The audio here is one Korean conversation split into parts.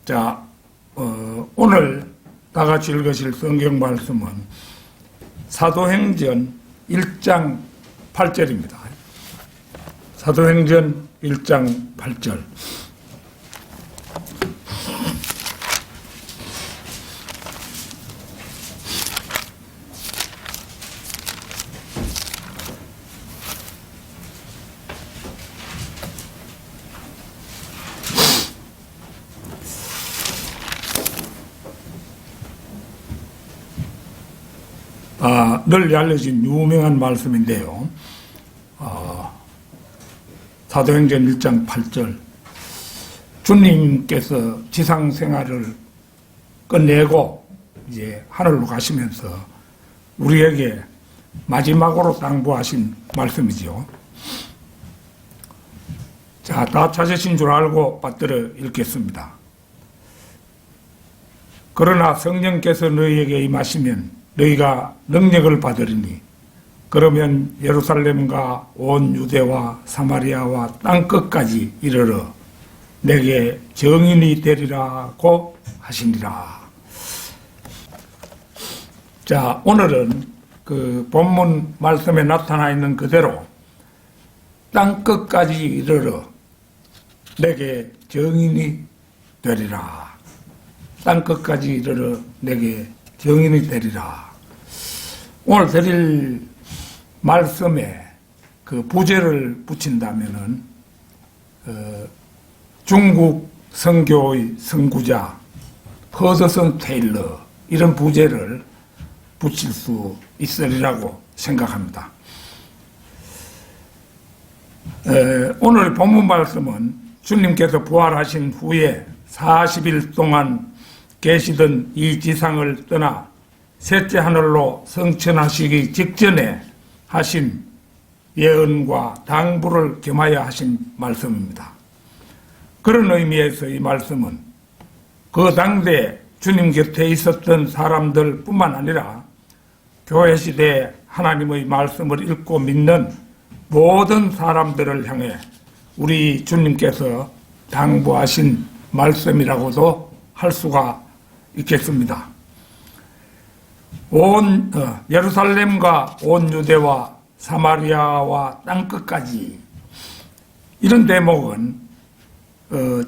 자, 오늘 다 같이 읽으실 성경 말씀은 사도행전 1장 8절입니다. 사도행전 1장 8절. 널리 알려진 유명한 말씀인데요. 사도행전 1장 8절. 주님께서 지상 생활을 끝내고 이제 하늘로 가시면서 우리에게 마지막으로 당부하신 말씀이죠. 자, 다 찾으신 줄 알고 받들어 읽겠습니다. 그러나 성령께서 너희에게 임하시면 너희가 능력을 받으리니 그러면 예루살렘과 온 유대와 사마리아와 땅끝까지 이르러 내게 증인이 되리라고 하시니라. 자, 오늘은 그 본문 말씀에 나타나 있는 그대로 땅끝까지 이르러 내게 증인이 되리라. 땅끝까지 이르러 내게 증인이 되리라. 오늘 드릴 말씀에 그 부제를 붙인다면은 중국 선교의 선구자 허드슨 테일러 이런 부제를 붙일 수 있으리라고 생각합니다. 오늘 본문 말씀은 주님께서 부활하신 후에 40일 동안 계시던 이 지상을 떠나 셋째 하늘로 승천하시기 직전에 하신 예언과 당부를 겸하여 하신 말씀입니다. 그런 의미에서 이 말씀은 그 당대 주님 곁에 있었던 사람들 뿐만 아니라 교회 시대에 하나님의 말씀을 읽고 믿는 모든 사람들을 향해 우리 주님께서 당부하신 말씀이라고도 할 수가 있겠습니다. 예루살렘과 온 유대와 사마리아와 땅끝까지 이런 대목은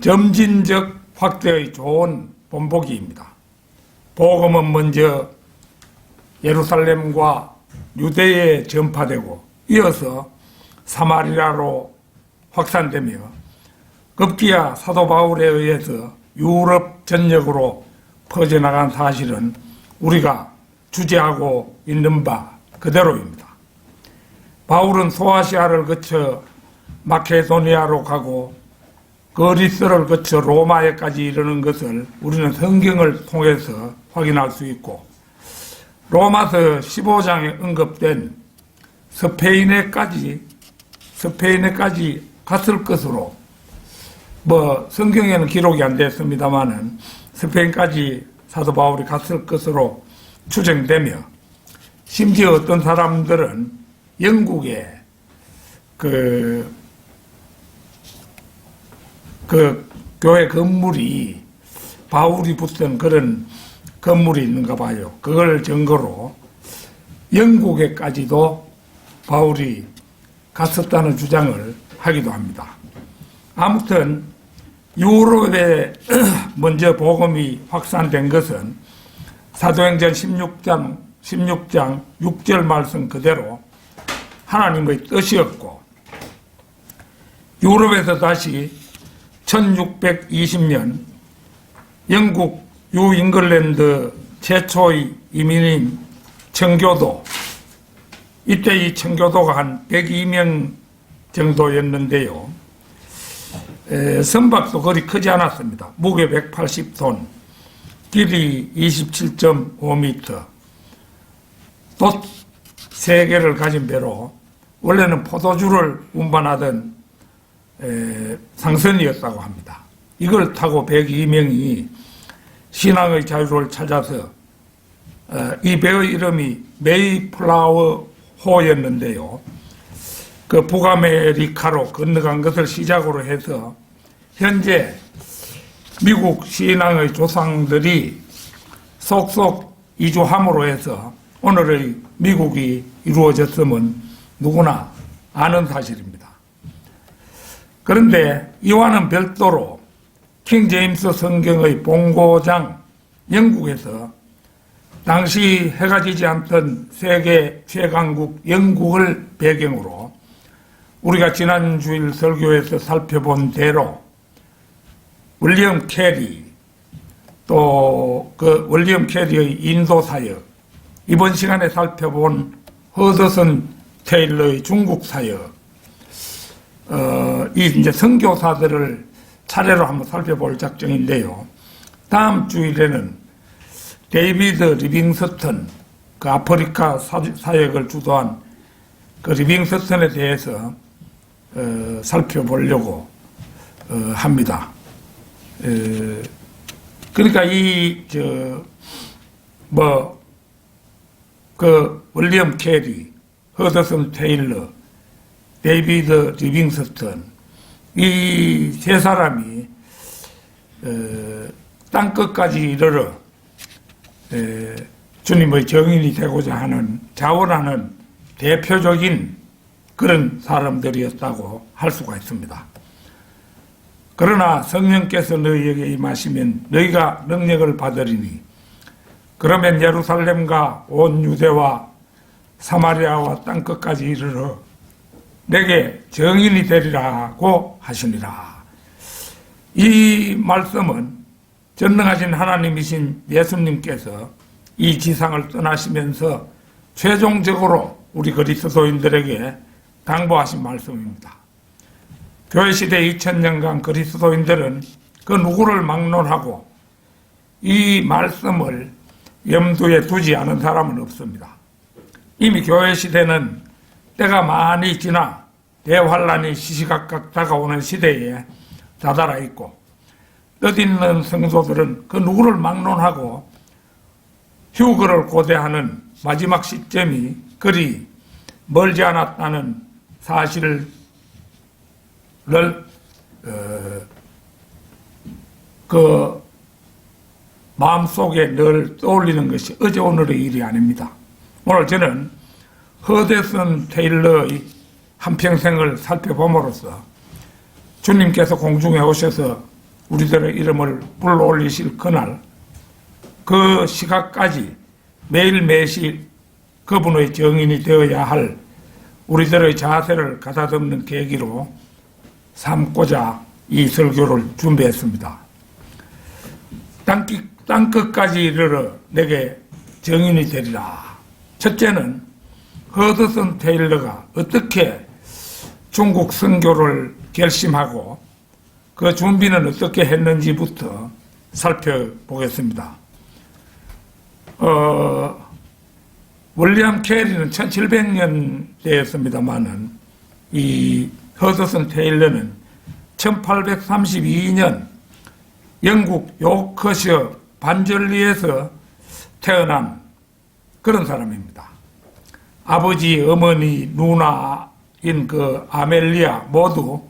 점진적 확대의 좋은 본보기입니다. 복음은 먼저 예루살렘과 유대에 전파되고 이어서 사마리아로 확산되며 급기야 사도 바울에 의해서 유럽 전역으로 퍼져나간 사실은 우리가 주제하고 있는 바 그대로입니다. 바울은 소아시아를 거쳐 마케도니아로 가고 그리스를 거쳐 로마에까지 이르는 것을 우리는 성경을 통해서 확인할 수 있고 로마서 15장에 언급된 스페인에까지 갔을 것으로 성경에는 기록이 안 됐습니다만은 스페인까지 사도 바울이 갔을 것으로 추정되며 심지어 어떤 사람들은 영국에 그 교회 건물이 바울이 붙은 그런 건물이 있는가 봐요. 그걸 증거로 영국에까지도 바울이 갔었다는 주장을 하기도 합니다. 아무튼 유럽에 먼저 복음이 확산된 것은 사도행전 16장 6절 말씀 그대로 하나님의 뜻이었고 유럽에서 다시 1620년 영국 뉴잉글랜드 최초의 이민인 청교도, 이때 이 청교도가 한 102명 정도였는데요. 선박도 그리 크지 않았습니다. 무게 180톤, 길이 27.5m, 돛 3개를 가진 배로 원래는 포도주를 운반하던 상선이었다고 합니다. 이걸 타고 102명이 신앙의 자유를 찾아서 이 배의 이름이 메이플라워 호였는데요. 그 북아메리카로 건너간 것을 시작으로 해서 현재 미국 신앙의 조상들이 속속 이주함으로 해서 오늘의 미국이 이루어졌음은 누구나 아는 사실입니다. 그런데 이와는 별도로 킹 제임스 성경의 본고장 영국에서 당시 해가 지지 않던 세계 최강국 영국을 배경으로 우리가 지난 주일 설교에서 살펴본 대로 윌리엄 캐리, 또 그 윌리엄 캐리의 인도 사역, 이번 시간에 살펴본 허드슨 테일러의 중국 사역, 이 이제 선교사들을 차례로 한번 살펴볼 작정인데요. 다음 주일에는 데이비드 리빙스턴, 그 아프리카 사역을 주도한 그 리빙스턴에 대해서 살펴보려고 합니다. 그러니까 윌리엄 캐리, 허드슨 테일러, 데이비드 리빙스턴, 이 세 사람이 땅끝까지 이르러 주님의 정인이 되고자 하는, 자원하는 대표적인 그런 사람들이었다고 할 수가 있습니다. 그러나 성령께서 너희에게 임하시면 너희가 능력을 받으리니 그러면 예루살렘과 온 유대와 사마리아와 땅끝까지 이르러 내게 정인이 되리라고 하시니라. 이 말씀은 전능하신 하나님이신 예수님께서 이 지상을 떠나시면서 최종적으로 우리 그리스도인들에게 당부하신 말씀입니다. 교회시대 2000년간 그리스도인들은 그 누구를 막론하고 이 말씀을 염두에 두지 않은 사람은 없습니다. 이미 교회시대는 때가 많이 지나 대환란이 시시각각 다가오는 시대에 다다라 있고, 뜻있는 성도들은 그 누구를 막론하고 휴거를 고대하는 마지막 시점이 그리 멀지 않았다는 사실을 그 마음속에 늘 떠올리는 것이 어제 오늘의 일이 아닙니다. 오늘 저는 허드슨 테일러의 한평생을 살펴봄으로써 주님께서 공중에 오셔서 우리들의 이름을 불러올리실 그날, 그 시각까지 매일매일 그분의 정인이 되어야 할 우리들의 자세를 가다듬는 계기로 삼고자 이 설교를 준비했습니다. 땅끝까지 이르러 내게 정인이 되리라. 첫째는 허드슨 테일러가 어떻게 중국 선교를 결심하고 그 준비는 어떻게 했는지부터 살펴보겠습니다. 윌리엄 캐리는 1700년대였습니다만은 이 허드슨 테일러는 1832년 영국 요크셔 반절리에서 태어난 그런 사람입니다. 아버지, 어머니, 누나인 그 아멜리아 모두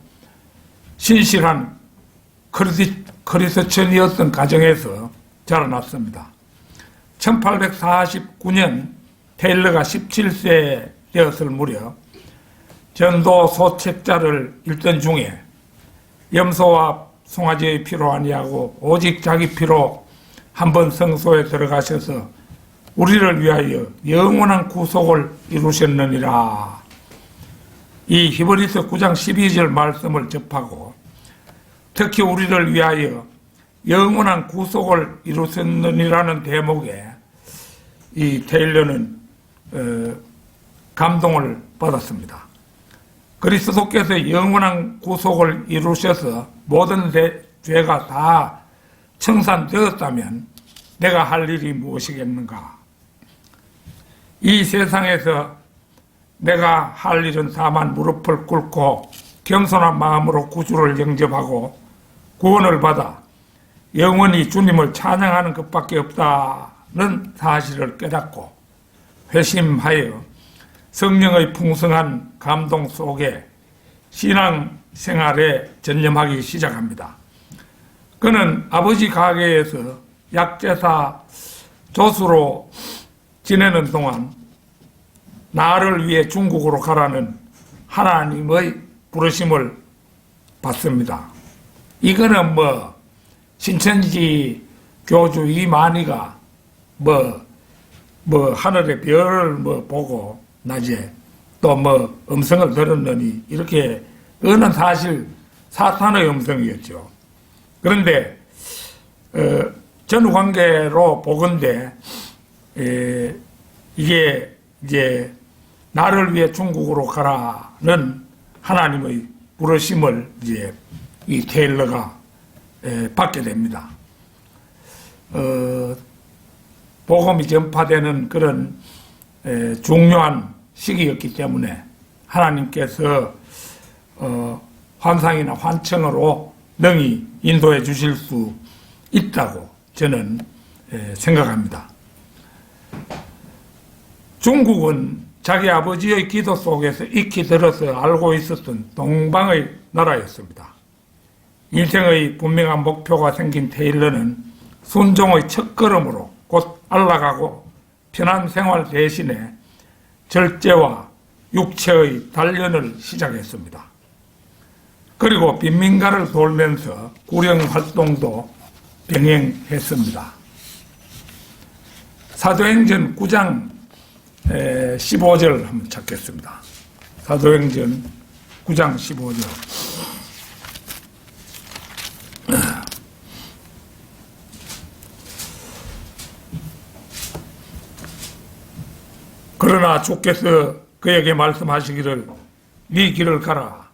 신실한 크리스천이었던 가정에서 자라났습니다. 1849년 테일러가 17세 되었을 무렵 전도 소책자를 읽던 중에 염소와 송아지의 피로 아니하고 오직 자기 피로 한번 성소에 들어가셔서 우리를 위하여 영원한 구속을 이루셨느니라. 이 히브리서 9장 12절 말씀을 접하고 특히 우리를 위하여 영원한 구속을 이루셨느니라는 대목에 이 테일러는 감동을 받았습니다. 그리스도께서 영원한 구속을 이루셔서 모든 죄가 다 청산되었다면 내가 할 일이 무엇이겠는가? 이 세상에서 내가 할 일은 다만 무릎을 꿇고 겸손한 마음으로 구주를 영접하고 구원을 받아 영원히 주님을 찬양하는 것밖에 없다는 사실을 깨닫고 회심하여 성령의 풍성한 감동 속에 신앙 생활에 전념하기 시작합니다. 그는 아버지 가게에서 약제사 조수로 지내는 동안 나를 위해 중국으로 가라는 하나님의 부르심을 받습니다. 이거는 신천지 교주 이만희가 하늘의 별을 보고 낮에 또 음성을 들었느니 이렇게 그거는 사실 사탄의 음성이었죠. 그런데 전후관계로 보건대 이게 이제 나를 위해 중국으로 가라는 하나님의 부르심을 이제 이 테일러가 받게 됩니다. 복음이 전파되는 그런 중요한 시기였기 때문에 하나님께서 환상이나 환청으로 능히 인도해 주실 수 있다고 저는 생각합니다. 중국은 자기 아버지의 기도 속에서 익히 들어서 알고 있었던 동방의 나라였습니다. 인생의 분명한 목표가 생긴 테일러는 순종의 첫걸음으로 곧 안락하고 편한 생활 대신에 절제와 육체의 단련을 시작했습니다. 그리고 빈민가를 돌면서 구령 활동도 병행했습니다. 사도행전 9장 15절 한번 찾겠습니다. 사도행전 9장 15절. 그러나 주께서 그에게 말씀하시기를 네 길을 가라.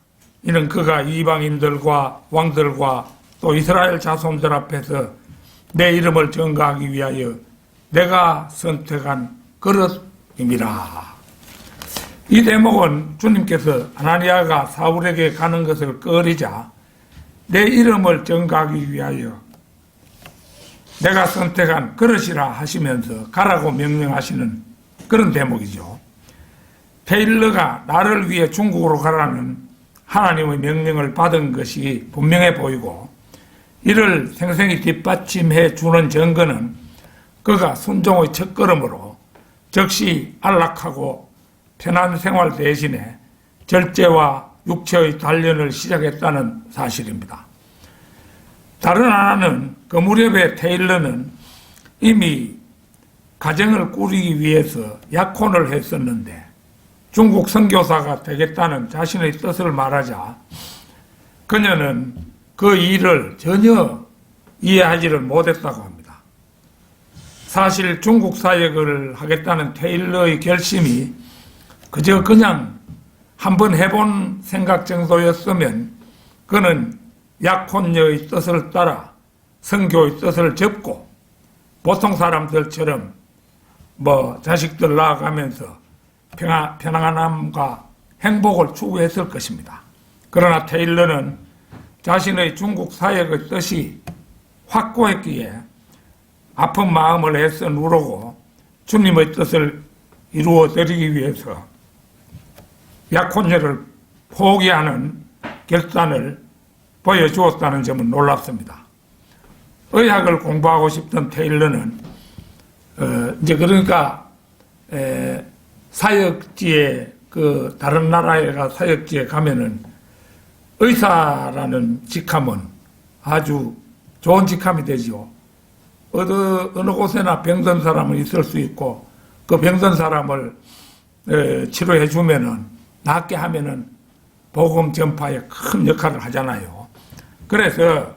이는 그가 이방인들과 왕들과 또 이스라엘 자손들 앞에서 내 이름을 전가하기 위하여 내가 선택한 그릇임이라. 이 대목은 주님께서 아나니아가 사울에게 가는 것을 꺼리자 내 이름을 전가하기 위하여 내가 선택한 그릇이라 하시면서 가라고 명령하시는 그런 대목이죠. 테일러가 나를 위해 중국으로 가라는 하나님의 명령을 받은 것이 분명해 보이고 이를 생생히 뒷받침해 주는 증거는 그가 순종의 첫걸음으로 즉시 안락하고 편한 생활 대신에 절제와 육체의 단련을 시작했다는 사실입니다. 다른 하나는 그 무렵의 테일러는 이미 가정을 꾸리기 위해서 약혼을 했었는데 중국 선교사가 되겠다는 자신의 뜻을 말하자 그녀는 그 일을 전혀 이해하지를 못했다고 합니다. 사실 중국 사역을 하겠다는 테일러의 결심이 그냥 한번 해본 생각 정도였으면 그는 약혼녀의 뜻을 따라 선교의 뜻을 접고 보통 사람들처럼 자식들 낳아가면서 평안함과 행복을 추구했을 것입니다. 그러나 테일러는 자신의 중국 사역의 뜻이 확고했기에 아픈 마음을 애써 누르고 주님의 뜻을 이루어드리기 위해서 약혼녀를 포기하는 결단을 보여주었다는 점은 놀랍습니다. 의학을 공부하고 싶던 테일러는 이제 그러니까 사역지에 다른 나라에 사역지에 가면은 의사라는 직함은 아주 좋은 직함이 되죠. 어느 곳에나 병든 사람은 있을 수 있고 그 병든 사람을 치료해 주면은 낫게 하면은 복음 전파에 큰 역할을 하잖아요. 그래서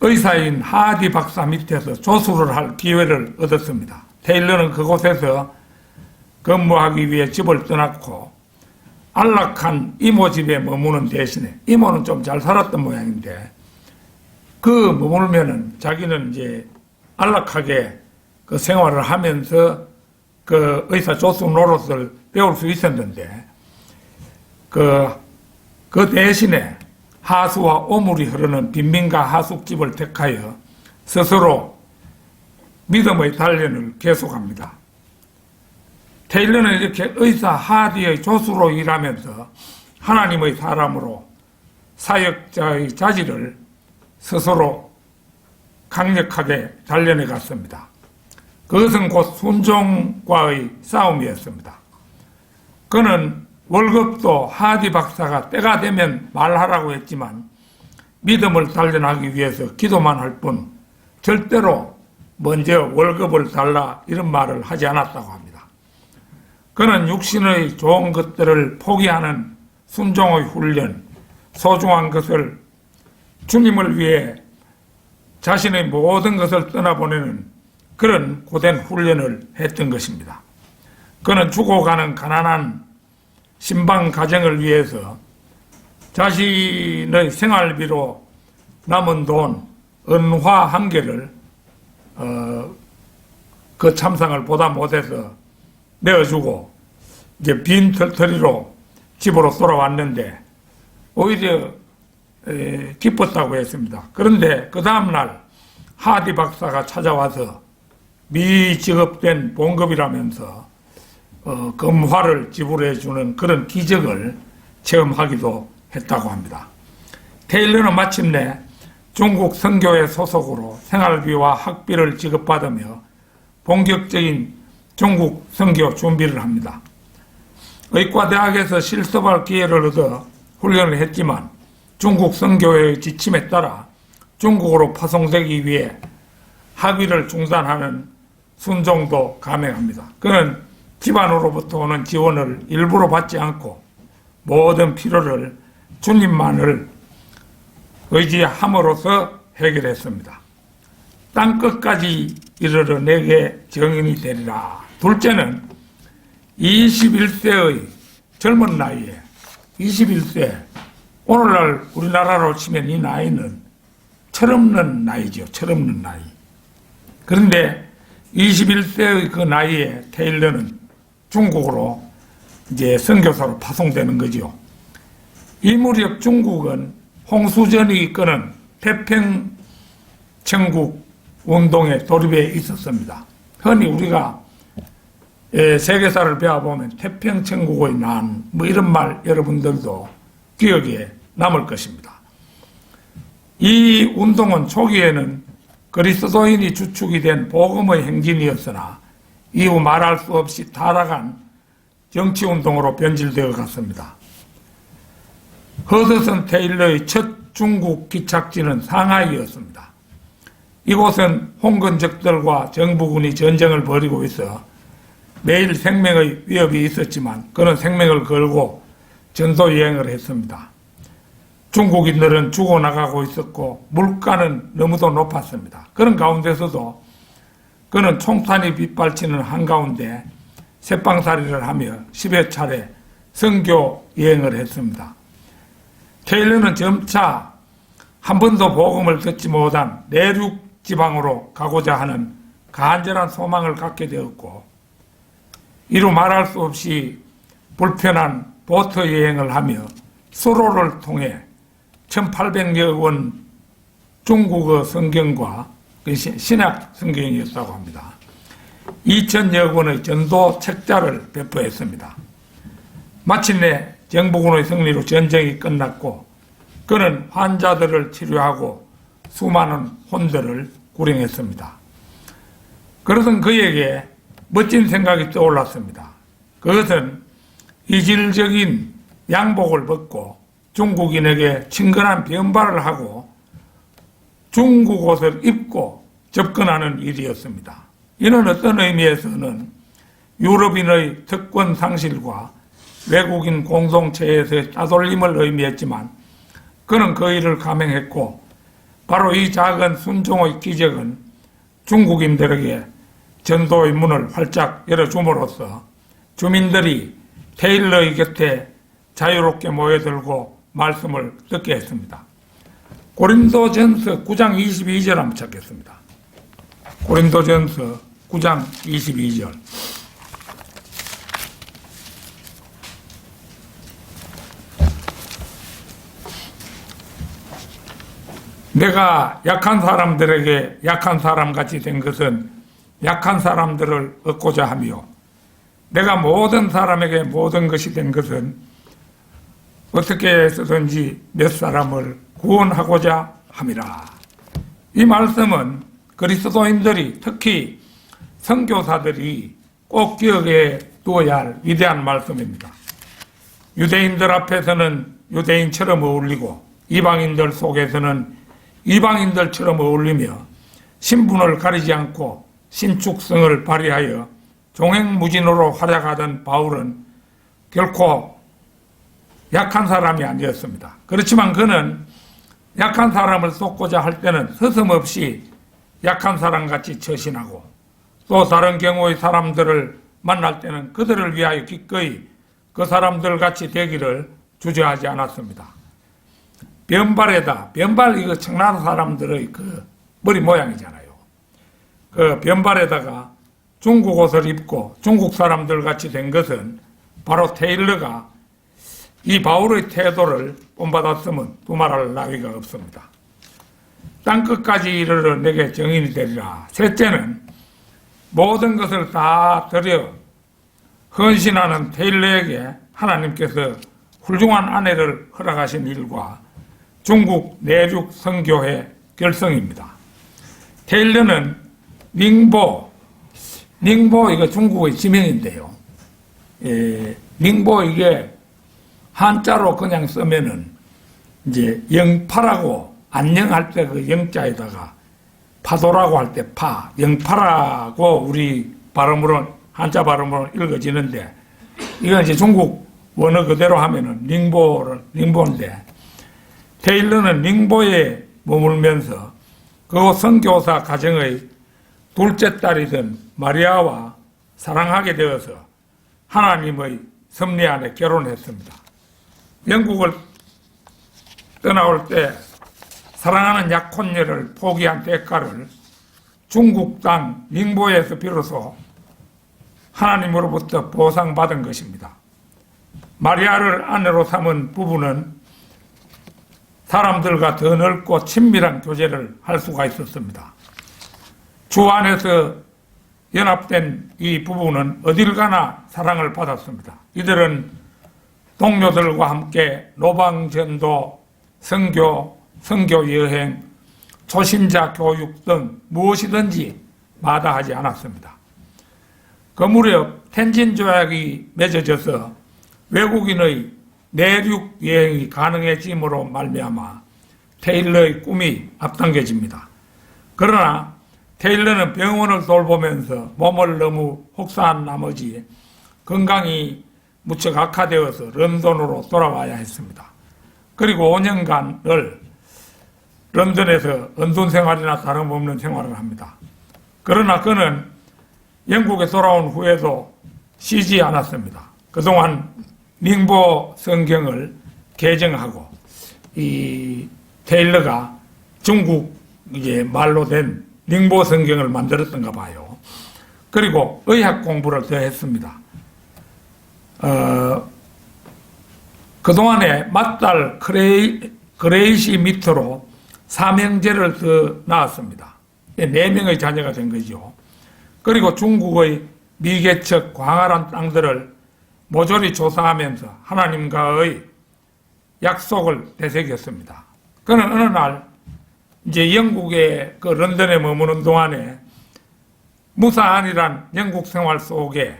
의사인 하디 박사 밑에서 조수를 할 기회를 얻었습니다. 테일러는 그곳에서 근무하기 위해 집을 떠났고 안락한 이모 집에 머무는 대신에 이모는 좀 잘 살았던 모양인데 머물면은 자기는 이제 안락하게 그 생활을 하면서 그 의사 조수 노릇을 배울 수 있었는데 그 대신에 하수와 오물이 흐르는 빈민가 하숙집을 택하여 스스로 믿음의 단련을 계속합니다. 테일러는 이렇게 의사 하디의 조수로 일하면서 하나님의 사람으로 사역자의 자질을 스스로 강력하게 단련해 갔습니다. 그것은 곧 순종과의 싸움이었습니다. 그는 월급도 하디 박사가 때가 되면 말하라고 했지만 믿음을 단련하기 위해서 기도만 할 뿐 절대로 먼저 월급을 달라 이런 말을 하지 않았다고 합니다. 그는 육신의 좋은 것들을 포기하는 순종의 훈련, 소중한 것을 주님을 위해 자신의 모든 것을 떠나보내는 그런 고된 훈련을 했던 것입니다. 그는 죽어가는 가난한 신방 가정을 위해서 자신의 생활비로 남은 돈 은화 한 개를 그 참상을 보다 못해서 내어주고 이제 빈 털터리로 집으로 돌아왔는데 오히려 기뻤다고 했습니다. 그런데 그 다음날 하디 박사가 찾아와서 미지급된 봉급이라면서 금화를 지불해주는 그런 기적을 체험하기도 했다고 합니다. 테일러는 마침내 중국 선교회 소속으로 생활비와 학비를 지급받으며 본격적인 중국 선교 준비를 합니다. 의과대학에서 실습할 기회를 얻어 훈련을 했지만 중국 선교회의 지침에 따라 중국으로 파송되기 위해 학위를 중단하는 순종도 감행합니다. 그는 집안으로부터 오는 지원을 일부러 받지 않고 모든 필요를 주님만을 의지함으로써 해결했습니다. 땅끝까지 이르러 내게 정인이 되리라. 둘째는 21세의 젊은 나이에 21세, 오늘날 우리나라로 치면 이 나이는 철없는 나이죠. 철없는 나이. 그런데 21세의 그 나이에 테일러는 중국으로 이제 선교사로 파송되는 거죠. 이 무렵 중국은 홍수전이 이끄는 태평천국 운동에 돌입해 있었습니다. 흔히 우리가 세계사를 배워보면 태평천국의 난, 뭐 이런 말 여러분들도 기억에 남을 것입니다. 이 운동은 초기에는 그리스도인이 주축이 된 복음의 행진이었으나 이후 말할 수 없이 타락한 정치운동으로 변질되어 갔습니다. 허드슨 테일러의 첫 중국 기착지는 상하이였습니다. 이곳은 홍건적들과 정부군이 전쟁을 벌이고 있어 매일 생명의 위협이 있었지만 그는 생명을 걸고 전도 여행을 했습니다. 중국인들은 죽어나가고 있었고 물가는 너무도 높았습니다. 그런 가운데서도 그는 총탄이 빗발치는 한가운데 새빵살이를 하며 10여 차례 선교 여행을 했습니다. 테일러는 점차 한 번도 복음을 듣지 못한 내륙 지방으로 가고자 하는 간절한 소망을 갖게 되었고 이루 말할 수 없이 불편한 보트 여행을 하며 수로를 통해 1800여 권 중국어 성경과 신약 성경이었다고 합니다. 2000여 권의 전도 책자를 배포했습니다. 마침내 정부군의 승리로 전쟁이 끝났고 그는 환자들을 치료하고 수많은 혼들을 구령했습니다. 그러던 그에게 멋진 생각이 떠올랐습니다. 그것은 이질적인 양복을 벗고 중국인에게 친근한 변발을 하고 중국 옷을 입고 접근하는 일이었습니다. 이는 어떤 의미에서는 유럽인의 특권 상실과 외국인 공동체에서의 따돌림을 의미했지만 그는 그 일을 감행했고 바로 이 작은 순종의 기적은 중국인들에게 전도의 문을 활짝 열어줌으로써 주민들이 테일러의 곁에 자유롭게 모여들고 말씀을 듣게 했습니다. 고린도전서 9장 22절 한번 찾겠습니다. 고린도전서 9장 22절. 내가 약한 사람들에게 약한 사람같이 된 것은 약한 사람들을 얻고자 하며 내가 모든 사람에게 모든 것이 된 것은 어떻게 해서든지 몇 사람을 구원하고자 함이라. 이 말씀은 그리스도인들이 특히 선교사들이 꼭 기억해 두어야 할 위대한 말씀입니다. 유대인들 앞에서는 유대인처럼 어울리고 이방인들 속에서는 이방인들처럼 어울리며 신분을 가리지 않고 신축성을 발휘하여 종횡무진으로 활약하던 바울은 결코 약한 사람이 아니었습니다. 그렇지만 그는 약한 사람을 쏟고자 할 때는 서슴없이 약한 사람같이 처신하고 또 다른 경우의 사람들을 만날 때는 그들을 위하여 기꺼이 그 사람들 같이 되기를 주저하지 않았습니다. 변발에다, 변발 이거 청나라 사람들의 그 머리 모양이잖아요. 그 변발에다가 중국 옷을 입고 중국 사람들 같이 된 것은 바로 테일러가 이 바울의 태도를 본받았으면 두말할 나위가 없습니다. 땅끝까지 이르러 내게 정인이 되리라. 셋째는 모든 것을 다 들여 헌신하는 테일러에게 하나님께서 훌륭한 아내를 허락하신 일과 중국 내륙 선교회 결성입니다. 테일러는 닝보 이거 중국의 지명인데요. 닝보 이게 한자로 그냥 쓰면은 이제 영파라고 안녕할 때 그 영자에다가 파도라고 할 때 파, 영파라고 우리 발음으로 한자 발음으로 읽어지는데 이건 이제 중국 원어 그대로 하면은 닝보인데 테일러는 닝보에 머물면서 그곳 선교사 가정의 둘째 딸이던 마리아와 사랑하게 되어서 하나님의 섭리 안에 결혼했습니다. 영국을 떠나올 때 사랑하는 약혼녀를 포기한 대가를 중국 땅 닝보에서 비로소 하나님으로부터 보상받은 것입니다. 마리아를 아내로 삼은 부부는 사람들과 더 넓고 친밀한 교제를 할 수가 있었습니다. 주 안에서 연합된 이 부부는 어딜 가나 사랑을 받았습니다. 이들은 동료들과 함께 노방전도, 선교 여행, 초신자 교육 등 무엇이든지 마다하지 않았습니다. 그 무렵 텐진 조약이 맺어져서 외국인의 내륙 여행이 가능해짐으로 말미암아 테일러의 꿈이 앞당겨집니다. 그러나 테일러는 병원을 돌보면서 몸을 너무 혹사한 나머지 건강이 무척 악화되어서 런던으로 돌아와야 했습니다. 그리고 5년간을 런던에서 은둔 생활이나 다름없는 생활을 합니다. 그러나 그는 영국에 돌아온 후에도 쉬지 않았습니다. 그동안 닝보 성경을 개정하고 이 테일러가 중국 이제 말로 된 닝보 성경을 만들었던가 봐요. 그리고 의학 공부를 더 했습니다. 그동안에 맏딸 그레이시 밑으로 삼형제를 더 낳았습니다. 4명의 자녀가 된 거죠. 그리고 중국의 미개척 광활한 땅들을 모조리 조사하면서 하나님과의 약속을 되새겼습니다. 그는 어느 날 이제 영국의 그 런던에 머무는 동안에 무사안이란 영국 생활 속에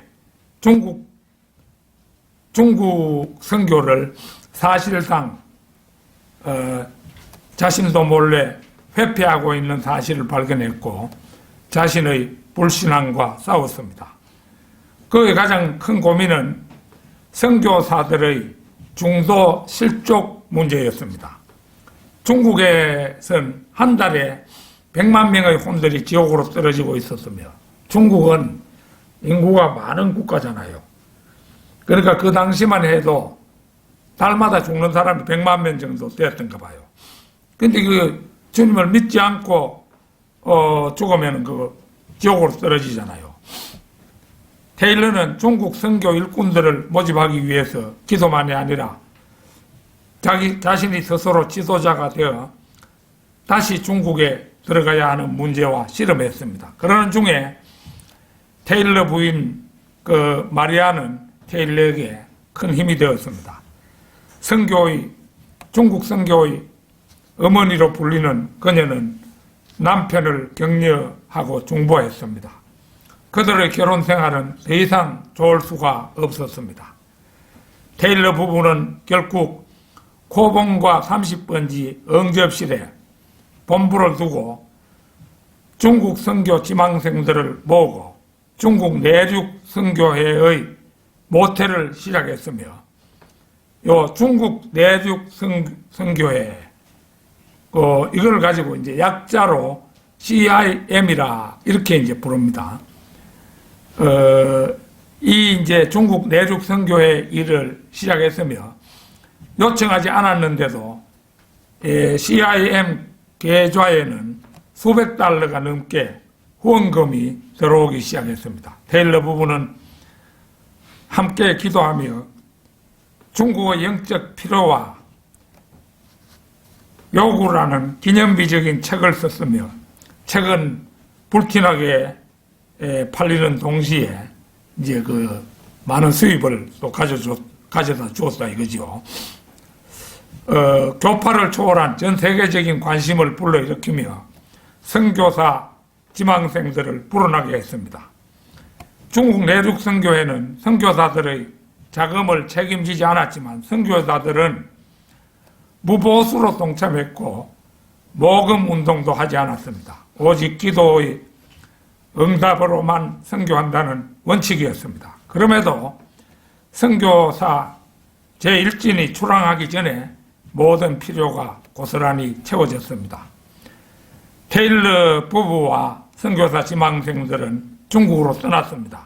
중국 선교를 사실상 자신도 몰래 회피하고 있는 사실을 발견했고 자신의 불신앙과 싸웠습니다. 그의 가장 큰 고민은 선교사들의 중도 실족 문제였습니다. 중국에선 한 달에 100만 명의 혼들이 지옥으로 떨어지고 있었으며 중국은 인구가 많은 국가잖아요. 그러니까 그 당시만 해도 달마다 죽는 사람이 100만 명 정도 되었던가 봐요. 근데 그 주님을 믿지 않고 죽으면 그 지옥으로 떨어지잖아요. 테일러는 중국 선교 일꾼들을 모집하기 위해서 기도만이 아니라 자신이 스스로 지도자가 되어 다시 중국에 들어가야 하는 문제와 씨름했습니다. 그러는 중에 테일러 부인 그 마리아는 테일러에게 큰 힘이 되었습니다. 중국 선교의 어머니로 불리는 그녀는 남편을 격려하고 중보했습니다. 그들의 결혼 생활은 더 이상 좋을 수가 없었습니다. 테일러 부부는 결국 코봉과 30번지 응접실에 본부를 두고 중국 선교 지망생들을 모으고 중국 내륙 선교회의 모태를 시작했으며, 요 중국 내륙 선교회 이걸 가지고 이제 약자로 CIM이라 이렇게 이제 부릅니다. 이 이제 중국 내륙 선교회 일을 시작했으며, 요청하지 않았는데도 CIM 계좌에는 수백 달러가 넘게 후원금이 들어오기 시작했습니다. 테일러 부부는 함께 기도하며 중국의 영적 필요와 요구라는 기념비적인 책을 썼으며, 책은 불티나게 팔리는 동시에 이제 그 많은 수입을 또 가져다 주었다 이거죠. 교파를 초월한 전 세계적인 관심을 불러일으키며 선교사 지망생들을 불어나게 했습니다. 중국 내륙 선교회는 선교사들의 자금을 책임지지 않았지만 선교사들은 무보수로 동참했고 모금 운동도 하지 않았습니다. 오직 기도의 응답으로만 선교한다는 원칙이었습니다. 그럼에도 선교사 제1진이 출항하기 전에 모든 필요가 고스란히 채워졌습니다. 테일러 부부와 선교사 지망생들은 중국으로 떠났습니다.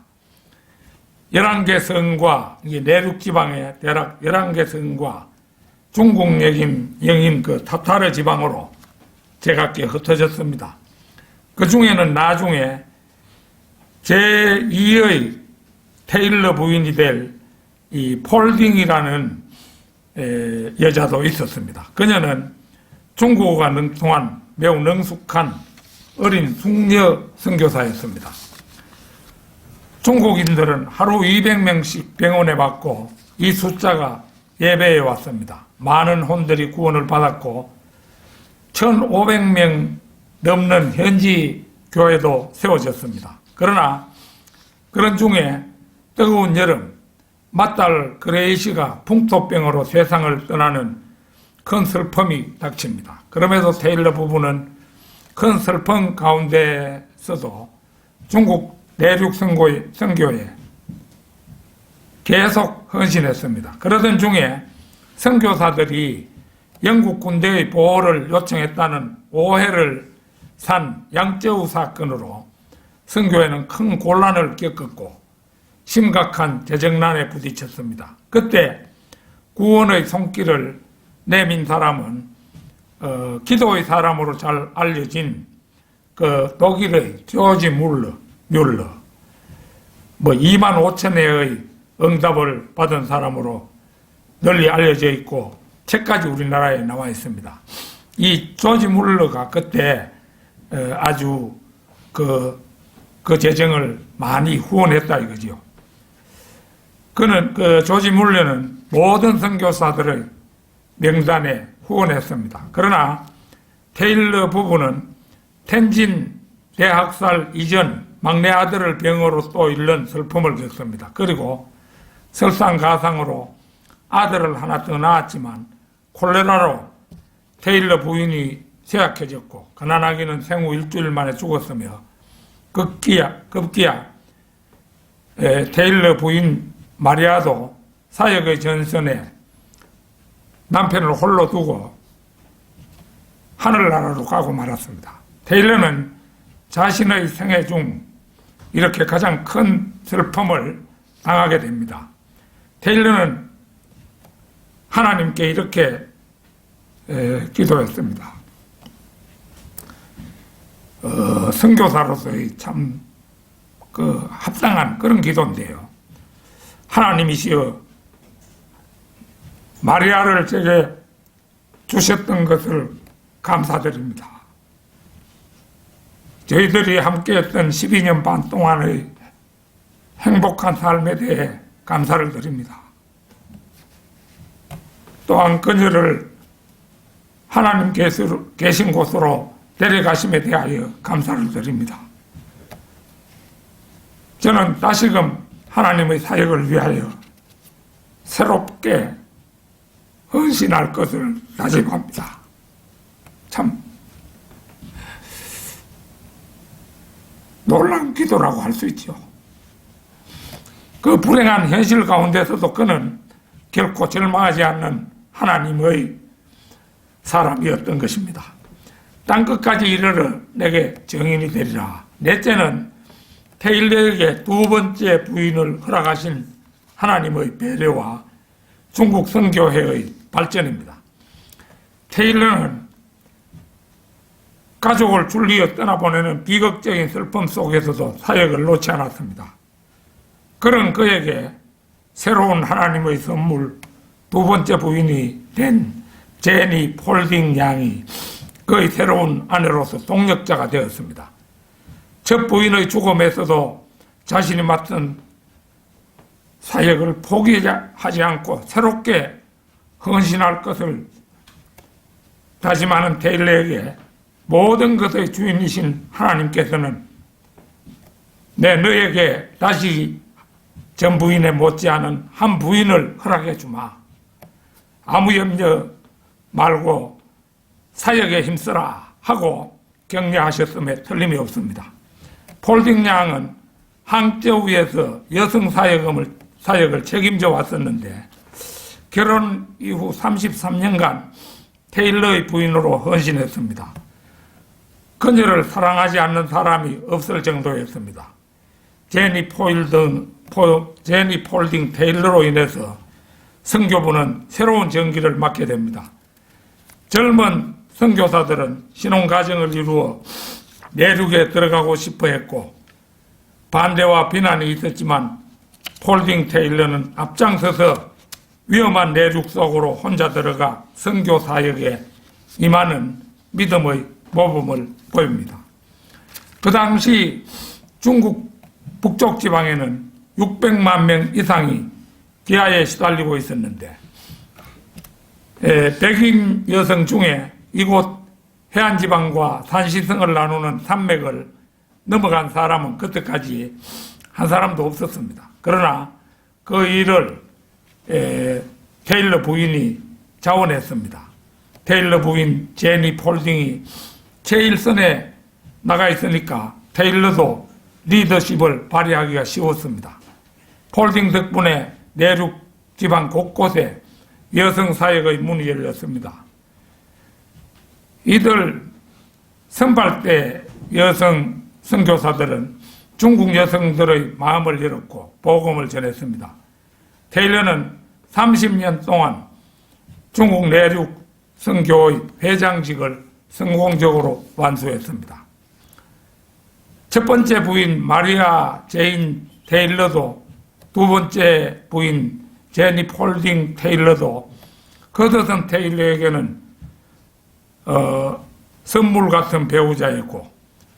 11개 성과, 내륙 지방의 대략 11개 성과 중국 영인 그 타타르 지방으로 제각기 흩어졌습니다. 그 중에는 나중에 제2의 테일러 부인이 될 이 폴딩이라는 여자도 있었습니다. 그녀는 중국어가 능통한 매우 능숙한 어린 숙녀 선교사였습니다. 중국인들은 하루 200명씩 병원에 받고 이 숫자가 예배에 왔습니다. 많은 혼들이 구원을 받았고 1,500명 넘는 현지 교회도 세워졌습니다. 그러나 그런 중에 뜨거운 여름, 맏딸 그레이시가 풍토병으로 세상을 떠나는 큰 슬픔이 닥칩니다. 그럼에도 테일러 부부는 큰 슬픔 가운데서도 중국 내륙 선교에 계속 헌신했습니다. 그러던 중에 선교사들이 영국 군대의 보호를 요청했다는 오해를 산 양쩌우 사건으로 선교회는 큰 곤란을 겪었고 심각한 재정난에 부딪혔습니다. 그때 구원의 손길을 내민 사람은 기도의 사람으로 잘 알려진 그 독일의 조지 뮬러 25,000회의 응답을 받은 사람으로 널리 알려져 있고 책까지 우리나라에 나와 있습니다. 이 조지 뮬러가 그때 아주 그 재정을 많이 후원했다 이거죠. 그는 조지 뮬러는 모든 선교사들의 명단에 후원했습니다. 그러나 테일러 부부는 텐진 대학살 이전 막내 아들을 병으로 또 잃는 슬픔을 겪습니다. 그리고 설상가상으로 아들을 하나 더 낳았지만 콜레라로 테일러 부인이 쇠약해졌고 가난하기는 생후 일주일 만에 죽었으며 급기야 테일러 부인 마리아도 사역의 전선에 남편을 홀로 두고 하늘나라로 가고 말았습니다. 테일러는 자신의 생애 중 이렇게 가장 큰 슬픔을 당하게 됩니다. 테일러는 하나님께 이렇게 기도했습니다. 선교사로서의 참 합당한 그런 기도인데요. 하나님이시여, 마리아를 제게 주셨던 것을 감사드립니다. 저희들이 함께했던 12년 반 동안의 행복한 삶에 대해 감사를 드립니다. 또한 그녀를 하나님께서 계신 곳으로 데려가심에 대하여 감사를 드립니다. 저는 다시금 하나님의 사역을 위하여 새롭게 헌신할 것을 다짐합니다. 참 놀라운 기도라고 할 수 있죠. 그 불행한 현실 가운데서도 그는 결코 절망하지 않는 하나님의 사람이었던 것입니다. 땅끝까지 이르러 내게 증인이 되리라. 넷째는 테일러에게 두 번째 부인을 허락하신 하나님의 배려와 중국 선교회의 발전입니다. 테일러는 가족을 줄리어 떠나보내는 비극적인 슬픔 속에서도 사역을 놓지 않았습니다. 그런 그에게 새로운 하나님의 선물 두 번째 부인이 된 제니 폴딩 양이 그의 새로운 아내로서 동력자가 되었습니다. 첫 부인의 죽음에서도 자신이 맡은 사역을 포기하지 않고 새롭게 헌신할 것을 다짐하는 테일러에게 모든 것의 주인이신 하나님께서는 너에게 다시 전 부인에 못지않은 한 부인을 허락해 주마. 아무 염려 말고 사역에 힘쓰라 하고 격려하셨음에 틀림이 없습니다. 폴딩 양은 항저우에서 여성 사역을 책임져 왔었는데 결혼 이후 33년간 테일러의 부인으로 헌신했습니다. 그녀를 사랑하지 않는 사람이 없을 정도였습니다. 제니 폴딩 테일러로 인해서 선교부는 새로운 전기를 맞게 됩니다. 젊은 선교사들은 신혼가정을 이루어 내륙에 들어가고 싶어 했고 반대와 비난이 있었지만 폴딩 테일러는 앞장서서 위험한 내륙 속으로 혼자 들어가 선교 사역에 임하는 믿음의 모범을 보입니다. 그 당시 중국 북쪽 지방에는 600만 명 이상이 기아에 시달리고 있었는데 백인 여성 중에 이곳 해안지방과 산시성을 나누는 산맥을 넘어간 사람은 그때까지 한 사람도 없었습니다. 그러나 그 일을 테일러 부인이 자원했습니다. 테일러 부인 제니 폴딩이 제일선에 나가 있으니까 테일러도 리더십을 발휘하기가 쉬웠습니다. 폴딩 덕분에 내륙 지방 곳곳에 여성 사역의 문이 열렸습니다. 이들 선발대 여성 선교사들은 중국 여성들의 마음을 열었고 복음을 전했습니다. 테일러는 30년 동안 중국 내륙 선교의 회장직을 성공적으로 완수했습니다. 첫 번째 부인 마리아 제인 테일러도 두 번째 부인 제니 폴딩 테일러도 커더슨 테일러에게는 선물 같은 배우자였고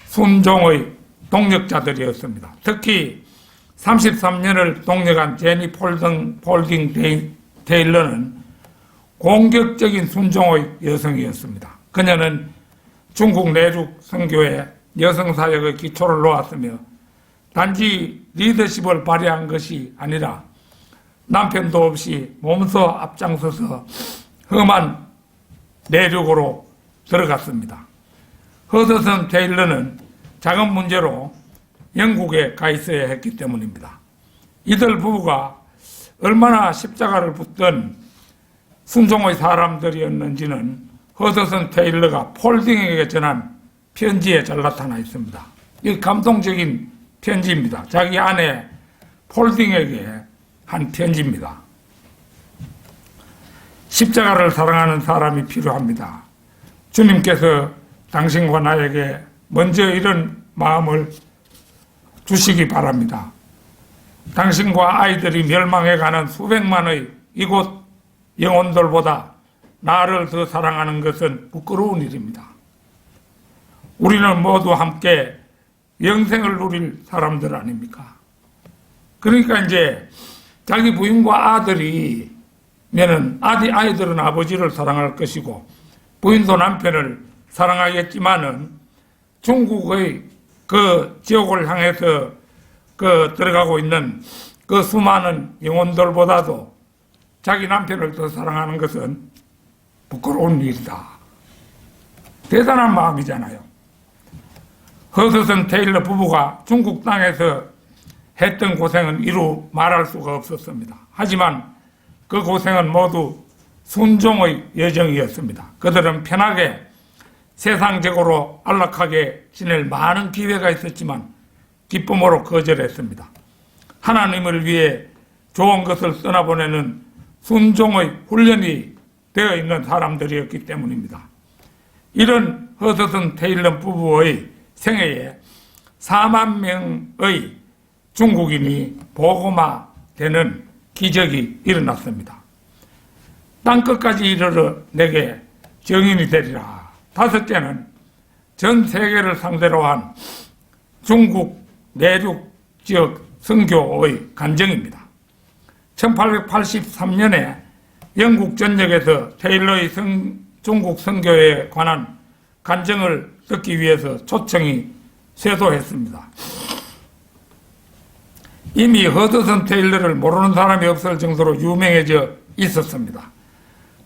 순종의 동력자들이었습니다. 특히 33년을 동력한 제니 폴딩 테일러는 공격적인 순종의 여성이었습니다. 그녀는 중국 내륙 선교에 여성 사역의 기초를 놓았으며 단지 리더십을 발휘한 것이 아니라 남편도 없이 몸소 앞장서서 험한 내륙으로 들어갔습니다. 허더슨 테일러는 작은 문제로 영국에 가 있어야 했기 때문입니다. 이들 부부가 얼마나 십자가를 붙던 순종의 사람들이었는지는 허더슨 테일러가 폴딩에게 전한 편지에 잘 나타나 있습니다. 이 감동적인 편지입니다. 자기 아내 폴딩에게 한 편지입니다. 십자가를 사랑하는 사람이 필요합니다. 주님께서 당신과 나에게 먼저 이런 마음을 주시기 바랍니다. 당신과 아이들이 멸망해가는 수백만의 이곳 영혼들보다 나를 더 사랑하는 것은 부끄러운 일입니다. 우리는 모두 함께 영생을 누릴 사람들 아닙니까? 그러니까 이제 자기 부인과 아들이면은 아이들은 아버지를 사랑할 것이고 부인도 남편을 사랑하겠지만은 중국의 그 지옥을 향해서 그 들어가고 있는 그 수많은 영혼들보다도 자기 남편을 더 사랑하는 것은 부끄러운 일이다. 대단한 마음이잖아요. 허드슨 테일러 부부가 중국 땅에서 했던 고생은 이루 말할 수가 없었습니다. 하지만 그 고생은 모두 순종의 여정이었습니다. 그들은 편하게 세상적으로 안락하게 지낼 많은 기회가 있었지만 기쁨으로 거절했습니다. 하나님을 위해 좋은 것을 떠나보내는 순종의 훈련이 되어 있는 사람들이었기 때문입니다. 이런 허드슨 테일러 부부의 생애에 4만 명의 중국인이 복음화되는 기적이 일어났습니다. 땅끝까지 이르러 내게 정인이 되리라. 다섯째는 전 세계를 상대로 한 중국 내륙 지역 선교의 간증입니다. 1883년에 영국 전역에서 테일러의 중국 선교에 관한 간증을 듣기 위해서 초청이 쇄도했습니다. 이미 허드슨 테일러를 모르는 사람이 없을 정도로 유명해져 있었습니다.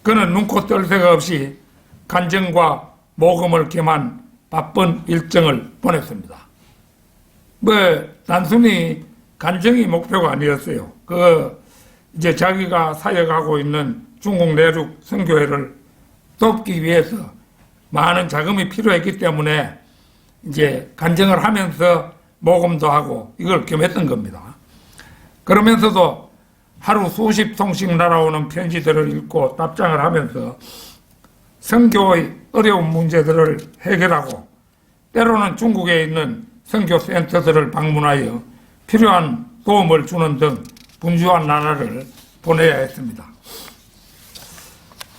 그는 눈코 뜰 새가 없이 간증과 모금을 겸한 바쁜 일정을 보냈습니다. 단순히 간증이 목표가 아니었어요. 이제 자기가 사역하고 있는 중국 내륙 선교회를 돕기 위해서 많은 자금이 필요했기 때문에 이제 간증을 하면서 모금도 하고 이걸 겸했던 겁니다. 그러면서도 하루 수십 통씩 날아오는 편지들을 읽고 답장을 하면서 선교의 어려운 문제들을 해결하고 때로는 중국에 있는 선교센터들을 방문하여 필요한 도움을 주는 등 분주한 나날을 보내야 했습니다.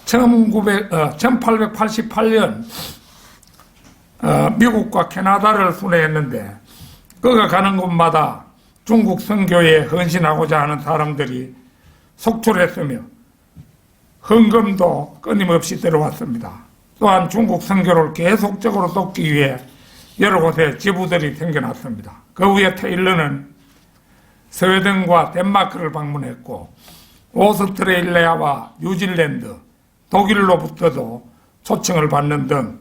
1888년 미국과 캐나다를 순회했는데 그가 가는 곳마다 중국 선교에 헌신하고자 하는 사람들이 속출했으며 헌금도 끊임없이 들어왔습니다. 또한 중국 선교를 계속적으로 돕기 위해 여러 곳에 지부들이 생겨났습니다. 그 후에 테일러는 스웨덴과 덴마크를 방문했고 오스트레일리아와 뉴질랜드, 독일로부터도 초청을 받는 등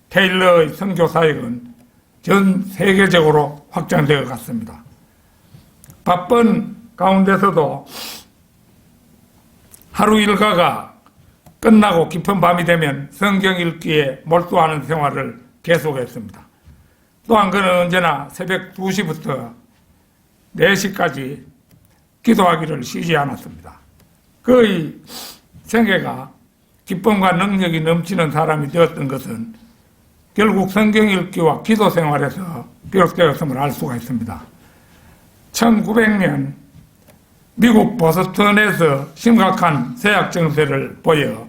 테일러의 선교 사역은 전 세계적으로 확장되어 갔습니다. 바쁜 가운데서도 하루 일과가 끝나고 깊은 밤이 되면 성경 읽기에 몰두하는 생활을 계속했습니다. 또한 그는 언제나 새벽 2시부터 4시까지 기도하기를 쉬지 않았습니다. 그의 생애가 기쁨과 능력이 넘치는 사람이 되었던 것은 결국 성경 읽기와 기도 생활에서 비롯되었음을 알 수가 있습니다. 1900년 미국 보스턴에서 심각한 세약 증세를 보여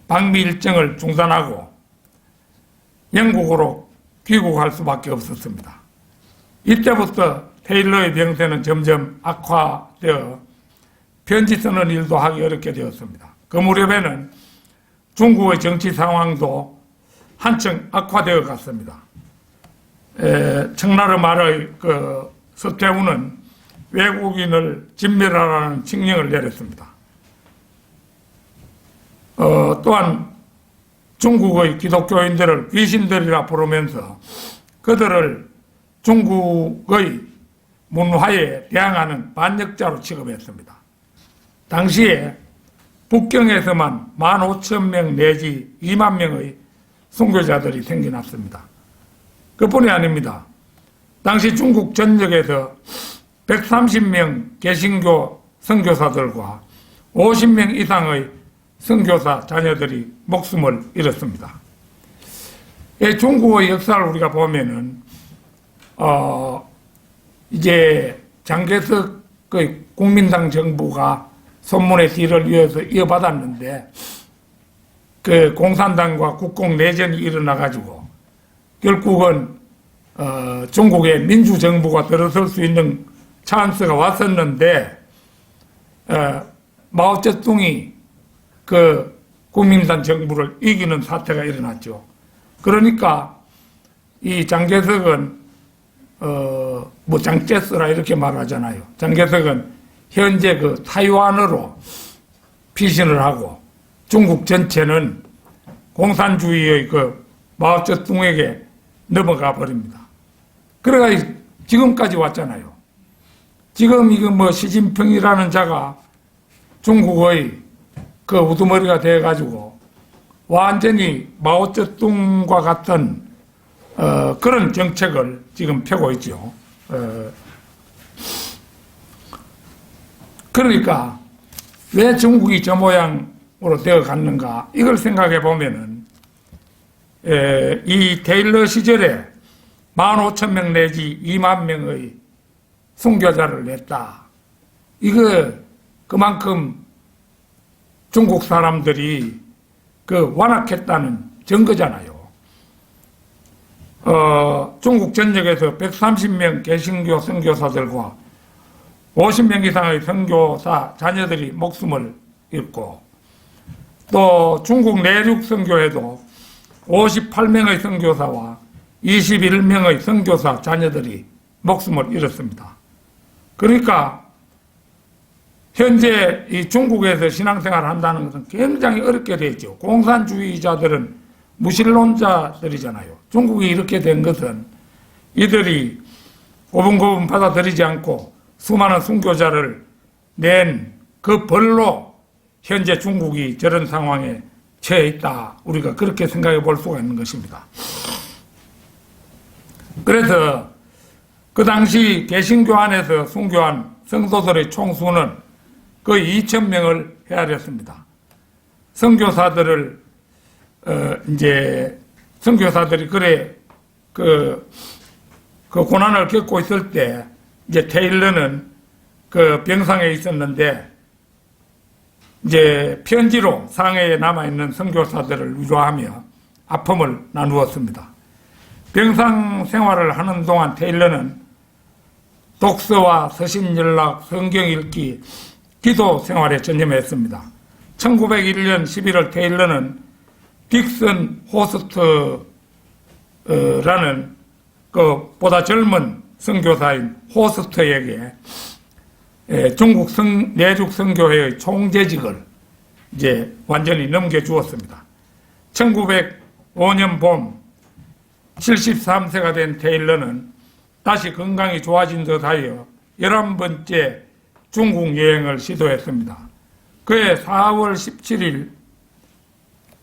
방미 일정을 중단하고 영국으로 귀국할 수밖에 없었습니다. 이때부터 테일러의 병세는 점점 악화되어 편지 쓰는 일도 하기 어렵게 되었습니다. 그 무렵에는 중국의 정치 상황도 한층 악화되어 갔습니다. 청나라 말의 서태후는 외국인을 진멸하라는 칙령을 내렸습니다. 또한 중국의 기독교인들을 귀신들이라 부르면서 그들을 중국의 문화에 대항하는 반역자로 취급했습니다. 당시에 북경에서만 15,000명 내지 2만 명의 선교자들이 생겨났습니다. 그뿐이 아닙니다. 당시 중국 전역에서 130명 개신교 선교사들과 50명 이상의 선교사 자녀들이 목숨을 잃었습니다. 중국의 역사를 우리가 보면은 이제 장개석의 국민당 정부가 손문의 뒤를 이어받았는데 그 공산당과 국공 내전이 일어나가지고 결국은 중국의 민주정부가 들어설 수 있는 찬스가 왔었는데 마오쩌둥이 그 국민당 정부를 이기는 사태가 일어났죠. 그러니까 이 장개석은 뭐 장제스라 이렇게 말하잖아요. 장개석은 현재 그 타이완으로 피신을 하고 중국 전체는 공산주의의 그 마오쩌둥에게 넘어가 버립니다. 그래가 지금까지 왔잖아요. 지금 이거 뭐 시진핑이라는 자가 중국의 그 우두머리가 돼가지고 완전히 마오쩌둥과 같은 그런 정책을 지금 펴고 있죠. 그러니까 왜 중국이 저 모양으로 되어 갔는가 이걸 생각해 보면은 이 테일러 시절에 15,000명 내지 2만 명의 순교자를 냈다. 이거 그만큼 중국 사람들이 그 완악했다는 증거잖아요. 중국 전역에서 130명 개신교 선교사들과 50명 이상의 선교사 자녀들이 목숨을 잃고 또 중국 내륙 선교에도 58명의 선교사와 21명의 선교사 자녀들이 목숨을 잃었습니다. 그러니까 현재 이 중국에서 신앙생활을 한다는 것은 굉장히 어렵게 되어 있죠. 공산주의자들은 무신론자들이잖아요. 중국이 이렇게 된 것은 이들이 고분고분 받아들이지 않고 수많은 순교자를 낸 그 벌로 현재 중국이 저런 상황에 처해 있다. 우리가 그렇게 생각해 볼 수가 있는 것입니다. 그래서 그 당시 개신교 안에서 순교한 성도들의 총수는 거의 2,000명을 헤아렸습니다. 선교사들을 이제 선교사들이 그래 그 고난을 겪고 있을 때 이제 테일러는 그 병상에 있었는데 이제 편지로 상해에 남아있는 선교사들을 위로하며 아픔을 나누었습니다. 병상 생활을 하는 동안 테일러는 독서와 서신 연락, 성경 읽기, 기도 생활에 전념했습니다. 1901년 11월 테일러는 딕슨 호스트라는 그 보다 젊은 선교사인 호스트에게 중국 내륙 선교회의 총재직을 이제 완전히 넘겨주었습니다. 1905년 봄 73세가 된 테일러는 다시 건강이 좋아진 듯하여 11번째 중국 여행을 시도했습니다. 그해 4월 17일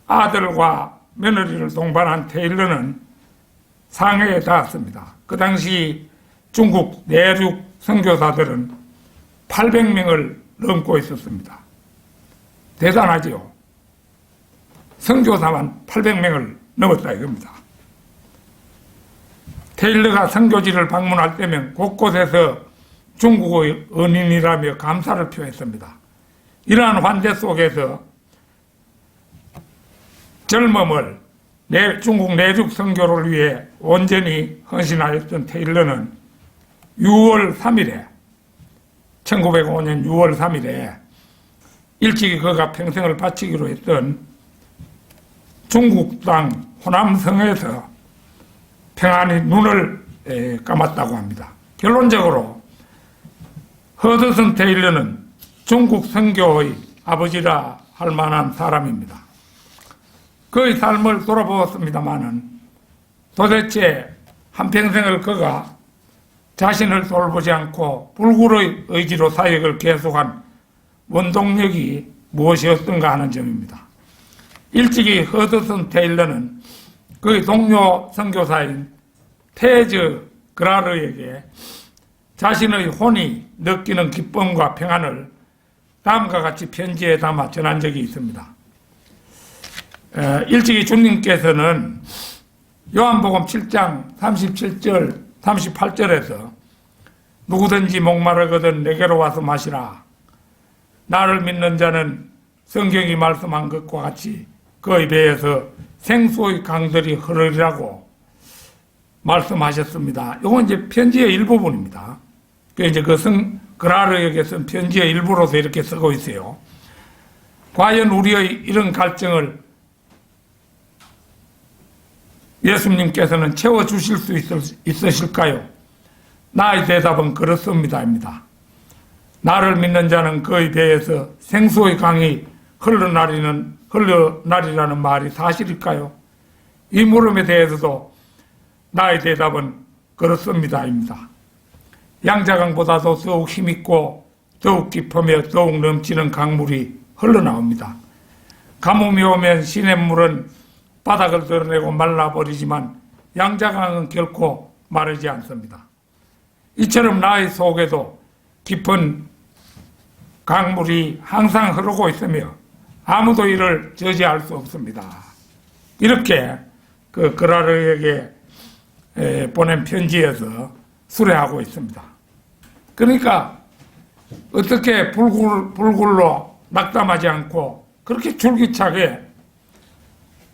아들과 며느리를 동반한 테일러는 상해에 닿았습니다. 그 당시 중국 내륙 선교사들은 800명을 넘고 있었습니다. 대단하죠. 선교사만 800명을 넘었다 이겁니다. 테일러가 선교지를 방문할 때면 곳곳에서 중국의 은인이라며 감사를 표했습니다. 이러한 환대 속에서 젊음을 중국 내륙 선교를 위해 온전히 헌신하였던 테일러는 6월 3일에 1905년 6월 3일에 일찍이 그가 평생을 바치기로 했던 중국 땅 호남성에서 평안히 눈을 감았다고 합니다. 결론적으로 허드슨 테일러는 중국 선교의 아버지라 할 만한 사람입니다. 그의 삶을 돌아보았습니다마는 도대체 한평생을 그가 자신을 돌보지 않고 불굴의 의지로 사역을 계속한 원동력이 무엇이었던가 하는 점입니다. 일찍이 허드슨 테일러는 그의 동료 선교사인 테즈 그라르에게 자신의 혼이 느끼는 기쁨과 평안을 다음과 같이 편지에 담아 전한 적이 있습니다. 일찍이 주님께서는 요한복음 7장 37절 38절에서 누구든지 목마르거든 내게로 와서 마시라. 나를 믿는 자는 성경이 말씀한 것과 같이 그의 배에서 생수의 강들이 흐르리라고 말씀하셨습니다. 이건 이제 편지의 일부분입니다. 이제 그라르에게 쓴 편지의 일부로서 이렇게 쓰고 있어요. 과연 우리의 이런 갈증을 예수님께서는 채워주실 수 있으실까요? 나의 대답은 그렇습니다입니다. 나를 믿는 자는 그의 배에서 생수의 강이 흘러나리라는 말이 사실일까요? 이 물음에 대해서도 나의 대답은 그렇습니다입니다. 양자강보다도 더욱 힘있고 더욱 깊으며 더욱 넘치는 강물이 흘러나옵니다. 가뭄이 오면 시냇물은 바닥을 드러내고 말라버리지만 양자강은 결코 마르지 않습니다. 이처럼 나의 속에도 깊은 강물이 항상 흐르고 있으며 아무도 이를 저지할 수 없습니다. 이렇게 그 그라르에게 보낸 편지에서 수레하고 있습니다. 그러니까 어떻게 불굴로 낙담하지 않고 그렇게 줄기차게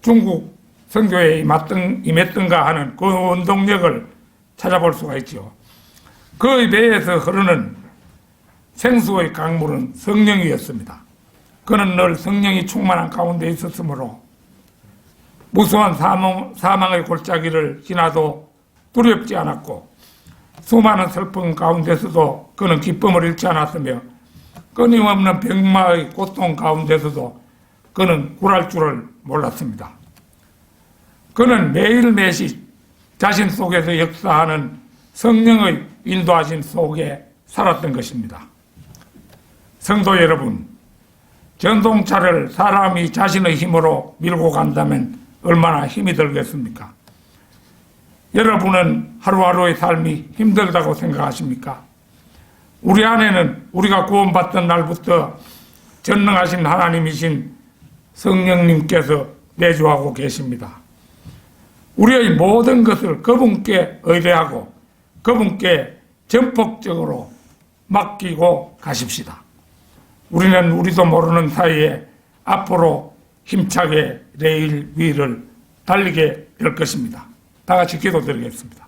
중국 선교에 임했던가 하는 그 원동력을 찾아볼 수가 있죠. 그의 배에서 흐르는 생수의 강물은 성령이었습니다. 그는 늘 성령이 충만한 가운데 있었으므로 무수한 사망의 골짜기를 지나도 두렵지 않았고 수많은 슬픔 가운데서도 그는 기쁨을 잃지 않았으며 끊임없는 병마의 고통 가운데서도 그는 굴할 줄을 몰랐습니다. 그는 매일 매시 자신 속에서 역사하는 성령의 인도하심 속에 살았던 것입니다. 성도 여러분, 전동차를 사람이 자신의 힘으로 밀고 간다면 얼마나 힘이 들겠습니까? 여러분은 하루하루의 삶이 힘들다고 생각하십니까? 우리 안에는 우리가 구원받던 날부터 전능하신 하나님이신 성령님께서 내주하고 계십니다. 우리의 모든 것을 그분께 의뢰하고 그분께 전폭적으로 맡기고 가십시다. 우리는 우리도 모르는 사이에 앞으로 힘차게 레일 위를 달리게 될 것입니다. 다 같이 기도드리겠습니다.